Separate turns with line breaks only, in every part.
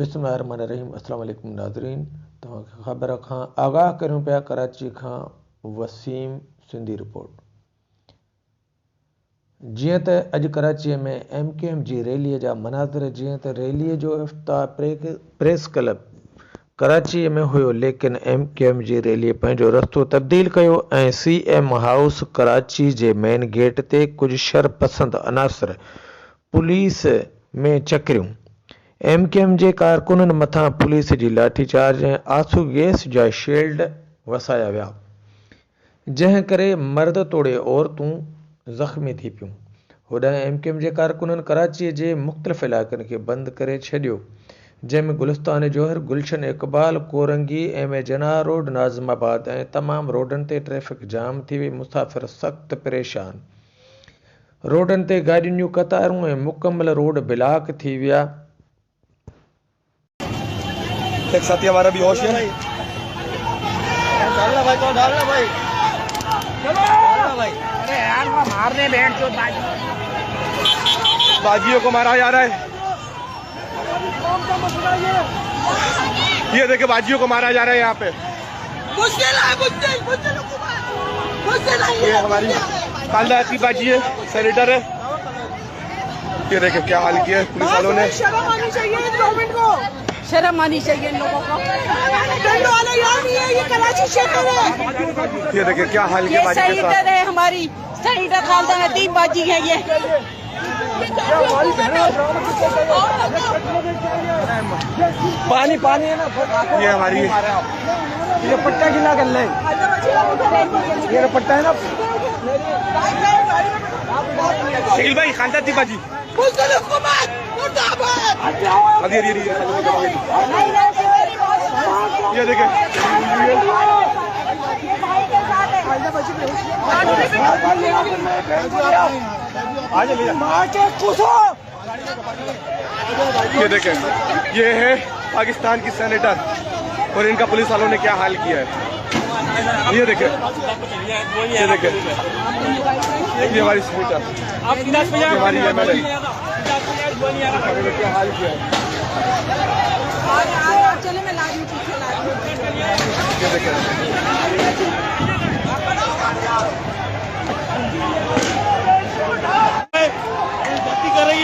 बिस्मिल्लाहिर्रहमानिर्रहीम। अस्सलाम वालेकुम नाज़रीन, तव्हांखे ख़बर खां आगाह करूं पिया कराची खां वसीम सिंधी रिपोर्ट। जीअं त अॼु कराचीअ में MKM जी रैलीअ जा मनाज़िर, जीअं त रैलीअ जो इफ्तिताह प्रेस क्लब कराचीअ में हुयो, लेकिन MKM जी रैलीअ पंहिंजो रस्तो तब्दील कयो ऐं CM हाउस कराची जे मेन गेट ते कुझु शरपसंद अनासर पुलिस में चकरियूं। MKM जे कारकुननि मथां पुलिस जी लाठीचार्ज ऐं आंसू गैस जा शील्ड वसाया विया, जंहिं करे मर्द तोड़े औरतूं ज़ख़्मी थी पियूं। होॾां MKM जे कारकुननि कराचीअ जे मुख़्तलिफ़ इलाइक़नि खे बंदि करे छॾियो, जंहिंमें गुलिस्तान जौहर, गुलशन इक़बाल, कोरंगी, M.A. जनाह रोड, नाज़िमाबाद ऐं तमाम रोडनि ते ट्रैफ़िक जाम थी वई। मुसाफ़िर सख़्त परेशान, रोडनि ते गाॾियुनि जूं कतारूं ऐं मुकमल रोड ब्लॉक थी विया।
एक साथी हमारा भी होश है। डालना भाई, तो डालना भाई, डालना भाई।
अरे यार वो मारने बैठ जो
बाजियों को मारा जा रहा है। ये देखिए बाजियों को मारा जा रहा है यहाँ पे। ये हमारी कालदा की बाजी है, सेनेटर है। ये देखिए क्या हाल किया है पुलिस वालों ने।
शर्म आनी चाहिए गवर्नमेंट को, शर्म आनी चाहिए इन लोगों को। दंड वाला यहाँ नहीं है, ये कराची शहर है।
ये देखिए क्या हाल किया बाजी के साथ।
सेनेटर है हमारी, सेनेटर खालदा नदीम बाजी है ये।
पानी पानी है ना, ये हमारी ये पट्टा गिला कर ले, ये पट्टा है ना। शकील भाई खालदा थी बाजी। ये देखे ये देखे, ये है पाकिस्तान की सेनेटर और इनका पुलिस वालों ने क्या हाल किया है। ये देखे, ये देखे, ये हमारी सेनेटर, हमारी MLA क्या हाल किया है। ये देखे,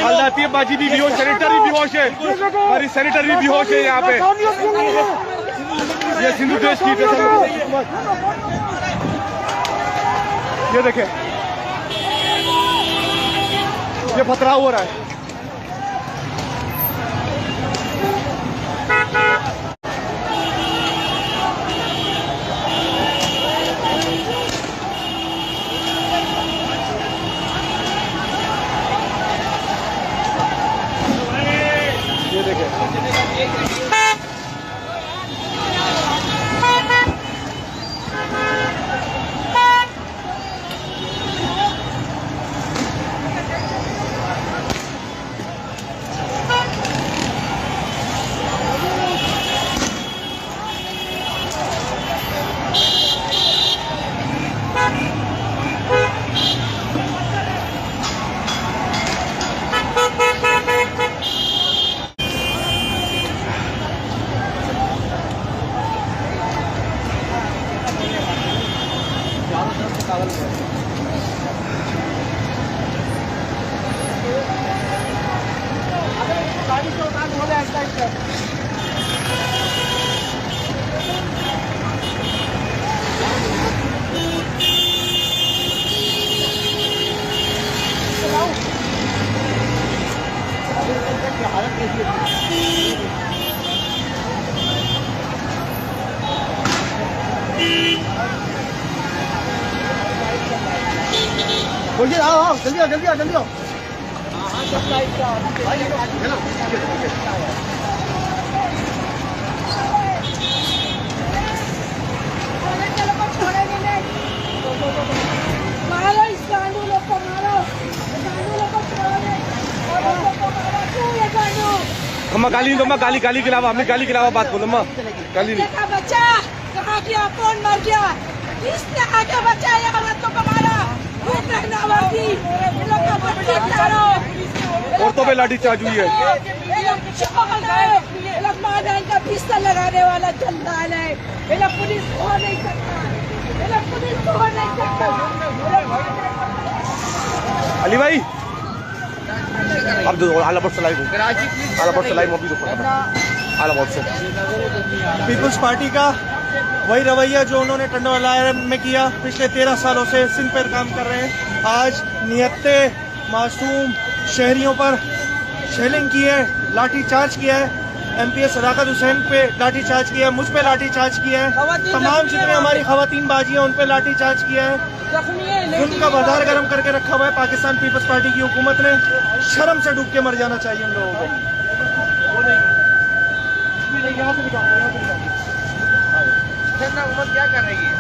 खालदा बाजी भी बेहोश, सेनेटर भी बेहोश है, हमारी सेनेटर भी बेहोश है यहाँ पे। ये सिंधु देश की, ये देखे, ये पथराव हो रहा है। ये देखे, बोलिए, आओ जल्दी आओ, जल्दी आओ, जल्दी आओ।
मारो इस गांडूलों को, मारो गांडूलों को,
अम्मा गाली, अम्मा गाली, गाली के अलावा, हमने गाली के अलावा बात बोलो अम्मा, गाली नहीं।
बच्चा कहाँ गया, कौन मर गया, इसने आगे बचाया औरतों को मारा। औरतों पे लाठी चार्ज हुई है। मुसलमान है, इनका बिस्तर लगाने वाला जंजाल है। इन्हें पुलिस को नहीं सकता, इन्हें पुलिस को नहीं सकता।
अली भाई अब आला बोर्ड चलाई आला बोर्ड चलाई मोबी आला बोर्ड से
पीपल्स पार्टी का वही रवैया जो उन्होंने टंडवाला में किया, पिछले 13 सालों से सिंध पर काम कर रहे हैं। आज नियत्ते मासूम शहरियों पर शेलिंग की है, लाठी चार्ज किया है, एमपीएस सदाकत हुसैन पे लाठी चार्ज किया है, मुझ पे लाठी चार्ज किया है, तमाम जितनी हमारी खवातीन बाजी हैं उन पे लाठी चार्ज किया है। उनका बाजार गर्म करके रखा हुआ है पाकिस्तान पीपल्स पार्टी की हुकूमत ने। शर्म से डूब के मर जाना चाहिए उन लोगों को।
हुकूमत क्या कर रही है?